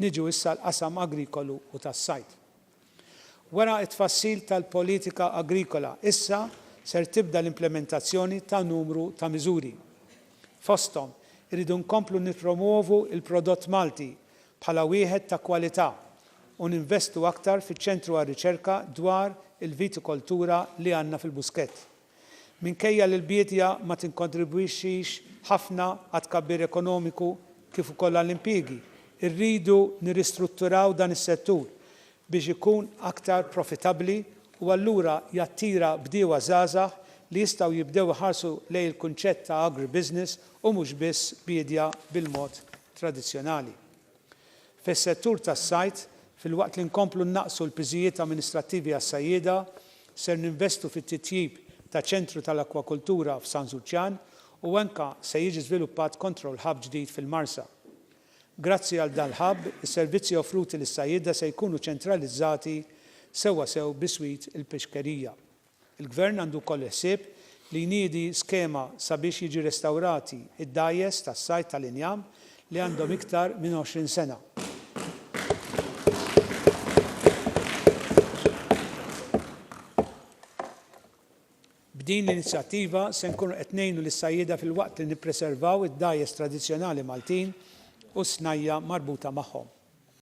Niġu issa l-qasam agrikolu u tas-sajd. Wara t-tfassil tal-politika agrikola, issa ser tibda l-implementazzjoni ta' numru ta' miżuri. Fosthom, irridu nkomplu nippromovu il-prodott Malti bħala wieħed ta' kwalità u ninvestu aktar fiċ-ċentru għar-riċerka dwar il-vitikoltura li għandna fil-Buskett. Minkejja li l-bidja ma tinkontribwixxix ħafna għat tkabbir ekonomiku kif ukoll għall-impjiegi, irridu nirristrutturaw dan is-settur biex ikun aktar profitabbli u allura jattira bdiewa żgħażagħ li jistgħu jibdew iħarsu lejn il-kunċett ta' agribusiness u mhux biss bidja bil-mod tradizzjonali. Fis-settur tas-sajd, fil-waqt li nkomplu naqsu l-piżijiet amministrattivi għas-sajjieda, ser ninvestu fit-titjib ta' ċentru tal-akwakultura f'San Żuċċan u anke se jiġi żviluppat control hub ġdid fil-Marsa. Grazzi għal dan il-hub, is-servizzi offruti lis-sajjieda se jkunu ċentralizzati sew biswit il-pixkerija. Il-Gvern għandu wkoll ħsieb li jniedi skema sabiex jiġi restawrati id-dgħajjes tas-sajd tal-injam li għandhom iktar minn 20 sena. B'din l-inizjattiva se nkunu qed ngħinu lis-sajjieda fil-waqt li nippreservaw id-dgħajjes tradizzjonali Maltin u snajja marbuta magħhom.